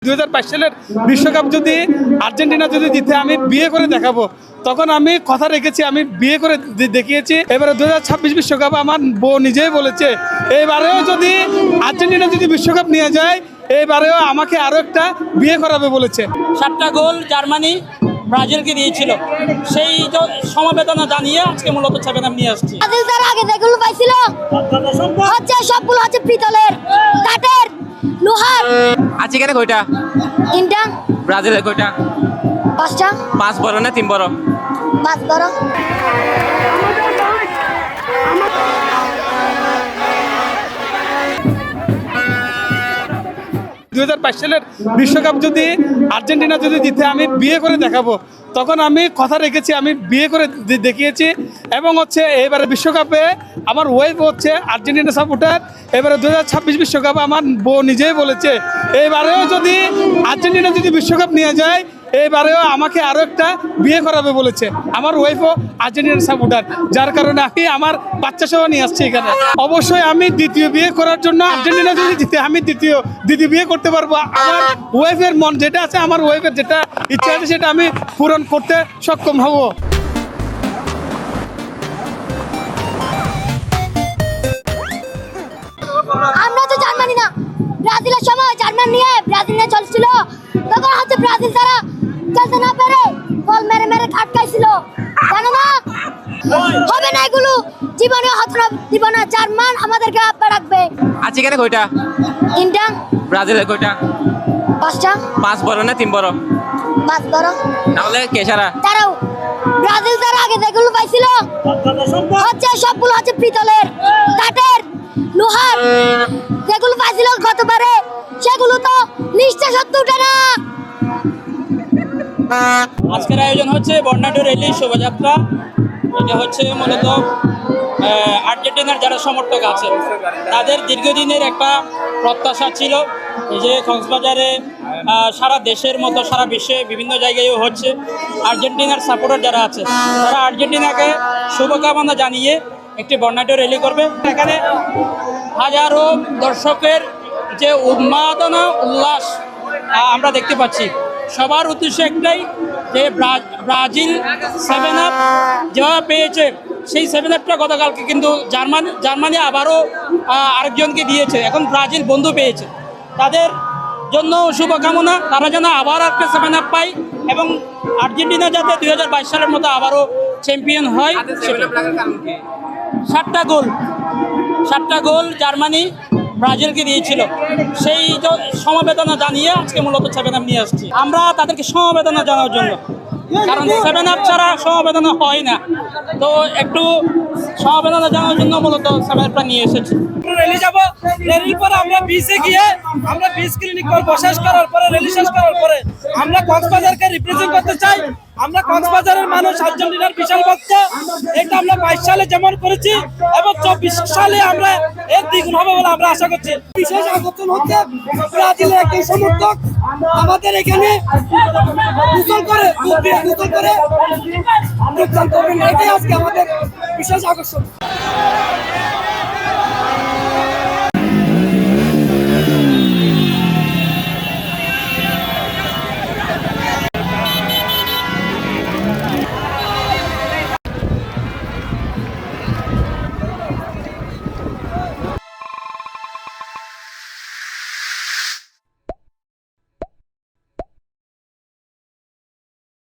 2022 সালের বিশ্বকাপ যদি আর্জেন্টিনা যদি জিতে আমি বিয়ে করে দেখাবো, তখন আমি কথা রেখেছি, আমি বিয়ে করে দেখিয়েছি। এবারে 2026 বিশ্বকাপ আমার বউ নিজেই বলেছে এবারেও যদি আর্জেন্টিনা যদি বিশ্বকাপ নিয়ে যায় এবারেও আমাকে আরো একটা বিয়ে করাবে বলেছে। 7টা গোল জার্মানি ব্রাজিলকে দিয়েছিল, সেই সমবেদনা জানিয়ে আজকে মূলত 7 আপ নিয়ে আসছি। ব্রাজিল তার আগে যেগুলো পাইছিল হচ্ছে সবগুলো হচ্ছে পিতলের, কাঠের, লোহার। আছে কেন কয়টা? 3টা। ব্রাজিলের কয়টা? 5টা। 5 বড় না 3 বড়? 5 বড়। সালের বিশ্বকাপ যদি আর্জেন্টিনা যদি জিতে আমি বিয়ে করে দেখাবো, তখন আমি কথা রেখেছি, আমি বিয়ে করে দেখিয়েছি। এবং হচ্ছে এবারে বিশ্বকাপে আমার ওয়াইফ হচ্ছে আর্জেন্টিনা সাপোর্টার। এবারে 2026 বিশ্বকাপে আমার বউ নিজেই বলেছে এবারেও যদি আর্জেন্টিনা যদি বিশ্বকাপ নিয়ে যায় এবারেও আমাকে আরো একটা বিয়ে করাবে বলেছে। আমার ওয়াইফও আর্জেন্টিনার সাপোর্টার, যার কারণে আমি আমার বাচ্চা সহ নিয়ে আসছি এখানে। অবশ্যই আমি দ্বিতীয় বিয়ে করার জন্য আর্জেন্টিনা যদি জিতে আমি দ্বিতীয় বিয়ে করতে পারবো। আমার ওয়াইফের মন যেটা আছে, আমার ওয়াইফের যেটা ইচ্ছা আছে সেটা আমি পূরণ করতে সক্ষম হব। আমরা তো জার্মানি না, ব্রাজিলের সময় জার্মানি নিয়ে ব্রাজিল নিয়ে চলছিল, তখন হচ্ছে ব্রাজিল তারা চলতে না পেরে বল মেরে মেরে খাটকাইছিল, জানো না? হবে না এগুলো, জীবনে হতরা দিব না। জার্মান আমাদেরকে আপা রাখবে। আছে কেন কয়টা? 3টা। ব্রাজিলের কয়টা? 5টা। 5 বড় না 3 বড়? 5 বড়। তাহলে কে সারা? তারাও ব্রাজিল তার আগে যেগুলো পাইছিল হচ্ছে সবগুলো হচ্ছে পিতলের, কাঠের, লোহার। যেগুলো পাইছিল গতবারে সেগুলো তো নিশ্চয় সত্য উঠে না। আজকের আয়োজন হচ্ছে বর্ণাঢ্য র্যালি শোভাযাত্রা। এটা হচ্ছে মূলত আর্জেন্টিনার যারা সমর্থক আছে তাদের দীর্ঘদিনের একটা প্রত্যাশা ছিল এই যে কক্সবাজারে সারা দেশের মতো সারা বিশ্বে বিভিন্ন জায়গায়ও হচ্ছে। আর্জেন্টিনার সাপোর্টার যারা আছে তারা আর্জেন্টিনাকে শুভকামনা জানিয়ে একটি বর্ণাঢ্য র্যালি করবে। এখানে হাজারো দর্শকের যে উন্মাদনা উল্লাস আমরা দেখতে পাচ্ছি। সবার উদ্দেশ্য একটাই যে ব্রাজিল 7 আপ যেভাবে পেয়েছে সেই 7 আপটা গতকালকে কিন্তু জার্মানি আবারও আরেকজনকে দিয়েছে। এখন ব্রাজিল বন্ধু পেয়েছে, তাদের জন্য শুভকামনা, তারা যেন আবার একটা 7 আপ পায় এবং আর্জেন্টিনা যাতে 2022 সালের মতো আবারও চ্যাম্পিয়ন হয়। 7টা গোল জার্মানি ব্রাজিলকে দিয়েছিল, সেই সমবেদনা জানিয়ে আজকে মূলত 7 আপ নিয়ে আসছি। আমরা তাদেরকে সমবেদনা জানার জন্য, কারণ 7 আপ ছাড়া সমবেদনা হয় না, তো একটু সমবেদনা জানার জন্য মূলত 7 আপটা নিয়ে এসেছি। র্যালি যাব, র্যালির পরে আমরা বিচে গিয়ে আমরা বিচ ক্লিনিক করবো। শেষ করার পরে র্যালি শেষ করার পরে আমরা কক্সবাজারকে রিপ্রেজেন্ট করতে চাই। আমরা কক্সবাজারের মানুষ আর্জেন্টিনার বিশাল ভক্ত। এটা আমরা 22 সালে যেমন করেছি এবং 24 সালে আমরা এর দ্বিগুণ হবে বলে আমরা আশা করছি। বিশেষ আকর্ষণ হচ্ছে ব্রাজিলের একজন সমর্থক আমাদের এখানে গোসল করে যোগদান করবেন, এটাই আজকে আমাদের বিশেষ আকর্ষণ।